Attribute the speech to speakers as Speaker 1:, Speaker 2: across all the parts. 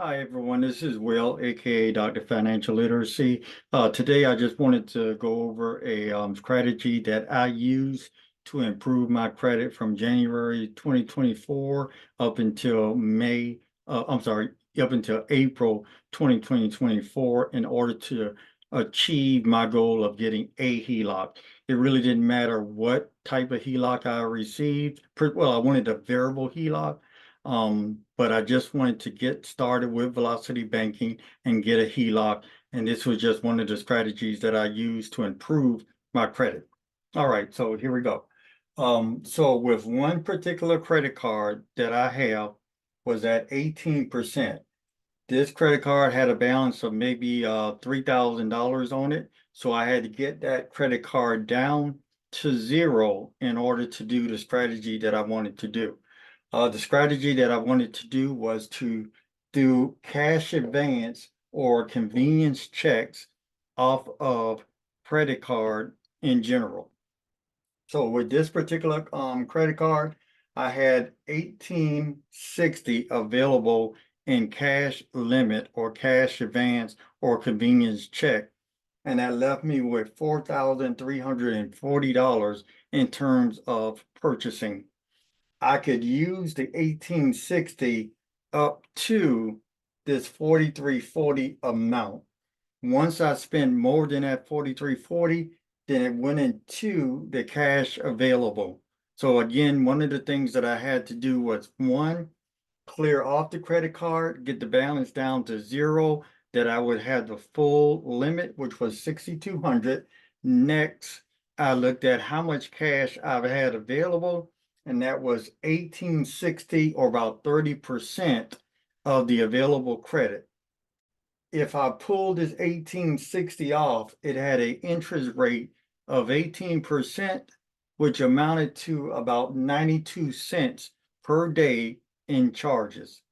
Speaker 1: Hi everyone, this is Will, aka Dr. Financial Literacy. Today I just wanted to go over a strategy that I use to improve my credit from January 2024 up until up until April 2024 in order to achieve my goal of getting a HELOC. It really didn't matter what type of HELOC I received. Well, I wanted a variable HELOC. But I just wanted to get started with velocity banking and get a HELOC. And this was just one of the strategies that I used to improve my credit. All right, so here we go. So with one particular credit card that I have was at 18%. This credit card had a balance of maybe $3,000 on it. So I had to get that credit card down to zero in order to do the strategy that I wanted to do. The strategy that I wanted to do was to do cash advance or convenience checks off of credit card in general. So with this particular credit card, I had 1860 available in cash limit or cash advance or convenience check. And that left me with $4,340 in terms of purchasing. I could use the 1860 up to this 4340 amount. Once I spend more than that 4340, then it went into the cash available. So again, one of the things that I had to do was one, clear off the credit card, get the balance down to zero, that I would have the full limit, which was 6,200. Next, I looked at how much cash I've had available, and that was 1860 or about 30% of the available credit. If I pulled this 1860 off, it had an interest rate of 18%, which amounted to about 92 cents per day in charges.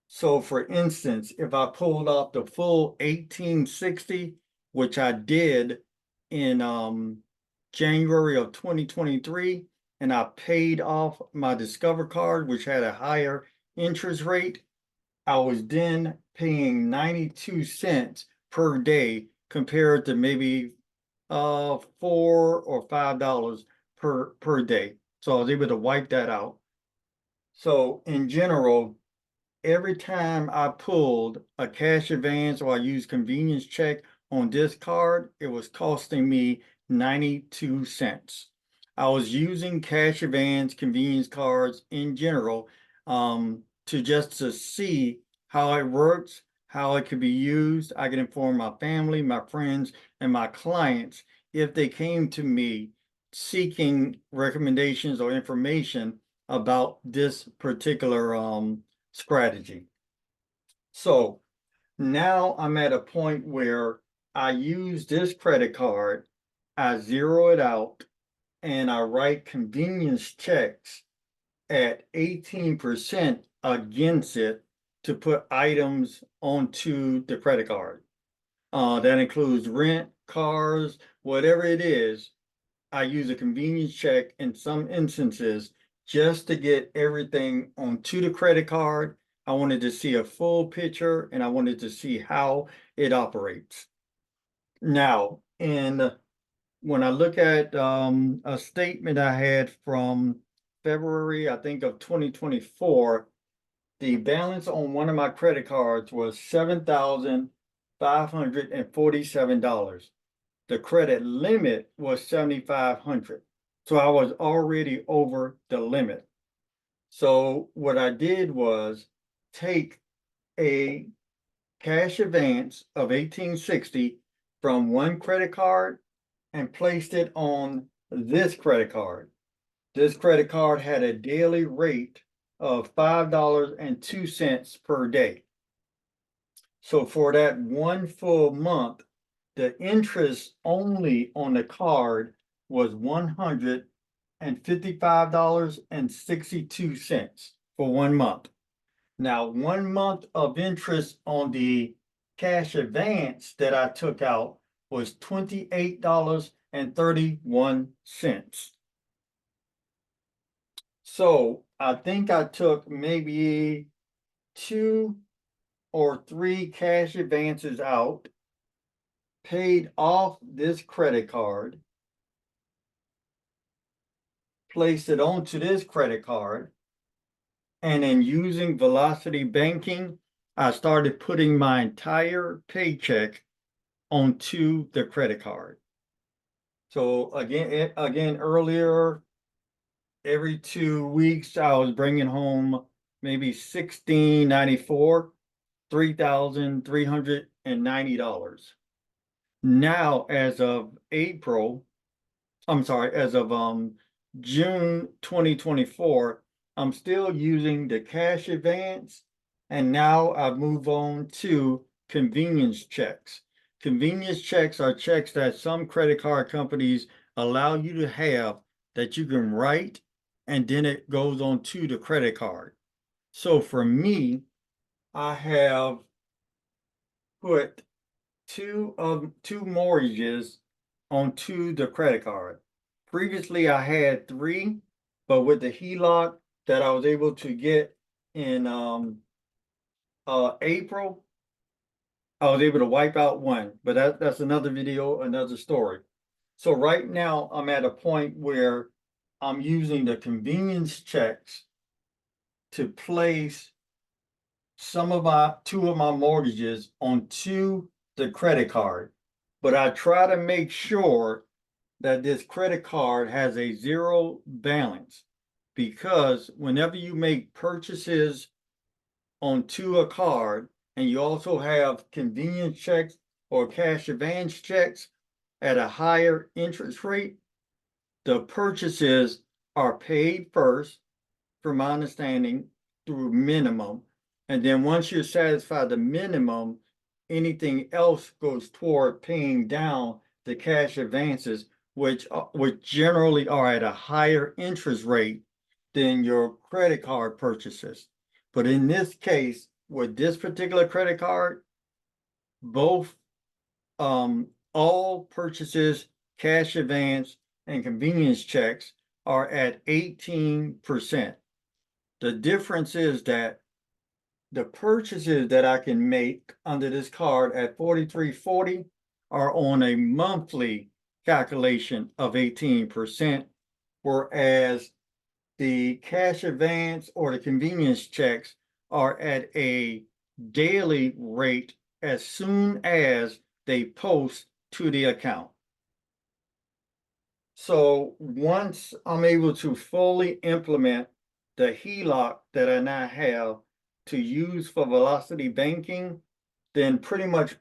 Speaker 1: So for instance, if I pulled off the full 1860, which I did in January of 2023, and I paid off my Discover card, which had a higher interest rate, I was then paying 92 cents per day compared to maybe $4 or $5 per day. So I was able to wipe that out. So in general, every time I pulled a cash advance or I used convenience check on this card, it was costing me 92 cents. I was using cash advance convenience cards in general to see how it works, how it could be used. I can inform my family, my friends, and my clients if they came to me seeking recommendations or information about this particular strategy. So now I'm at a point where I use this credit card, I zero it out, and I write convenience checks at 18% against it to put items onto the credit card. That includes rent, cars, whatever it is. I use a convenience check in some instances just to get everything onto the credit card. I wanted to see a full picture and I wanted to see how it operates. Now, when I look at a statement I had from February, I think of 2024, the balance on one of my credit cards was $7,547. The credit limit was 7,500. So I was already over the limit. So what I did was take a cash advance of 1860 from one credit card and placed it on this credit card. This credit card had a daily rate of $5.02 per day. So for that one full month, the interest only on the card was $155.62 for 1 month. Now, 1 month of interest on the cash advance that I took out was $28.31. So I think I took maybe two or 3 cash advances out, paid off this credit card, placed it onto this credit card, and then using velocity banking, I started putting my entire paycheck onto the credit card. So again, earlier, every 2 weeks, I was bringing home maybe $16.94, $3,390. Now, as of June 2024, I'm still using the cash advance, and now I've moved on to convenience checks. Convenience checks are checks that some credit card companies allow you to have that you can write, and then it goes on to the credit card. So for me, I have put two mortgages onto the credit card. Previously, I had 3, but with the HELOC that I was able to get in April, I was able to wipe out 1. But that's another video, another story. So right now, I'm at a point where I'm using the convenience checks to place two of my mortgages onto the credit card. But I try to make sure that this credit card has a 0 balance, because whenever you make purchases onto a card and you also have convenience checks or cash advance checks at a higher interest rate, the purchases are paid first, from my understanding, through minimum. And then once you're satisfied the minimum, anything else goes toward paying down the cash advances, which generally are at a higher interest rate than your credit card purchases. But in this case, with this particular credit card, both all purchases, cash advance, and convenience checks are at 18%. The difference is that the purchases that I can make under this card at 4340 are on a monthly calculation of 18%, whereas the cash advance or the convenience checks are at a daily rate as soon as they post to the account. So once I'm able to fully implement the HELOC that I now have to use for velocity banking, then pretty much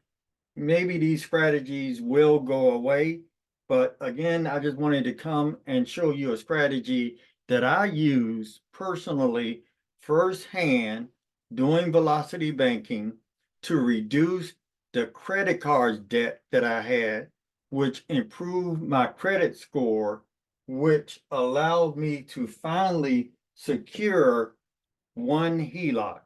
Speaker 1: maybe these strategies will go away. But again, I just wanted to come and show you a strategy that I use personally firsthand doing velocity banking to reduce the credit card debt that I had, which improved my credit score, which allowed me to finally secure 1 HELOC.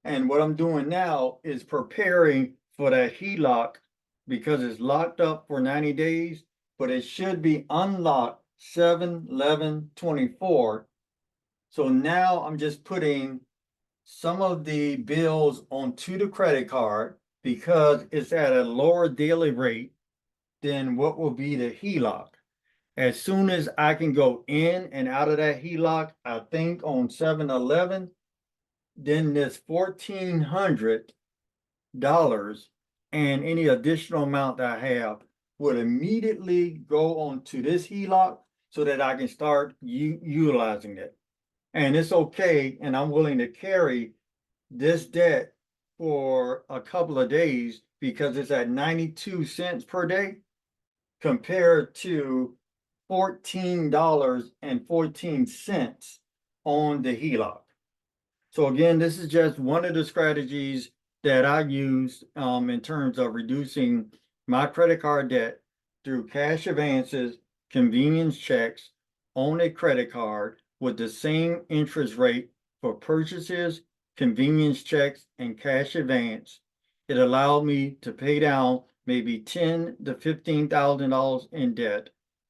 Speaker 1: And what I'm doing now is preparing for that HELOC, because it's locked up for 90 days, but it should be unlocked 7/11/24. So now I'm just putting some of the bills onto the credit card because it's at a lower daily rate than what will be the HELOC. As soon as I can go in and out of that HELOC, I think on 7/11, then this $1,400 and any additional amount that I have would immediately go onto this HELOC so that I can start utilizing it. And it's okay, and I'm willing to carry this debt for a couple of days because it's at 92 cents per day compared to $14.14 on the HELOC. So again, this is just one of the strategies that I use in terms of reducing my credit card debt through cash advances, convenience checks on a credit card with the same interest rate for purchases, convenience checks, and cash advance. It allowed me to pay down maybe $10,000 to $15,000 in debt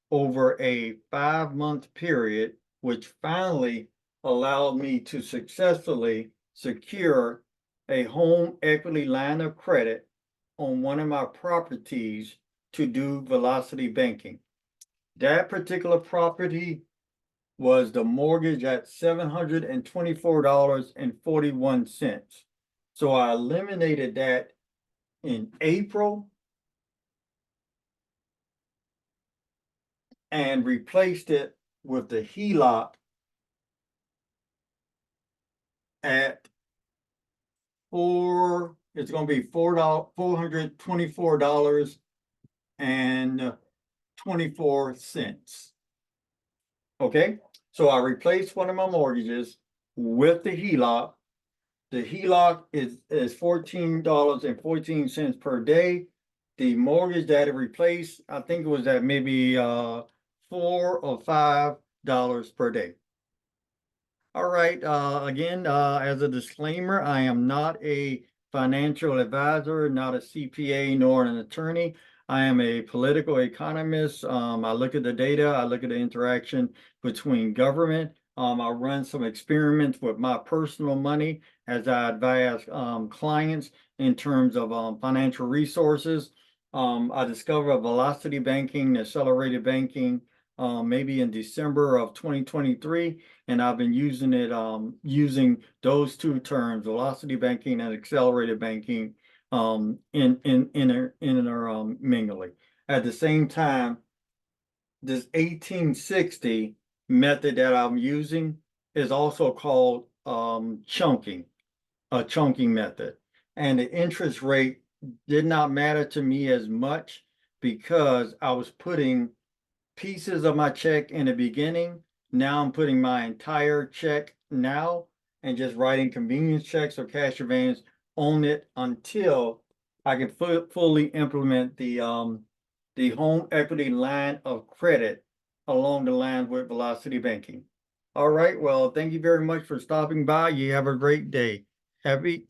Speaker 1: over a 5-month period, which finally allowed me to successfully secure a home equity line of credit on one of my properties to do velocity banking. That particular property was the mortgage at $724.41. So I eliminated that in April and replaced it with the HELOC at it's going to be $424.24. Okay, so I replaced one of my mortgages with the HELOC. The HELOC is $14.14 per day. The mortgage that it replaced, I think it was at maybe $4 or $5 per day. All right, again, as a disclaimer, I am not a financial advisor, not a CPA, nor an attorney. I am a political economist. I look at the data, I look at the interaction between government. I run some experiments with my personal money as I advise clients in terms of financial resources. I discovered velocity banking, accelerated banking, maybe in December of 2023. And I've been using it, using those two terms, velocity banking and accelerated banking, intermingling. At the same time, this 1860 method that I'm using is also called chunking, a chunking method. And the interest rate did not matter to me as much because I was putting pieces of my check in the beginning. Now I'm putting my entire check now and just writing convenience checks or cash advance on it until I can fully implement the home equity line of credit along the line with velocity banking. All right, well, thank you very much for stopping by. You have a great day. Happy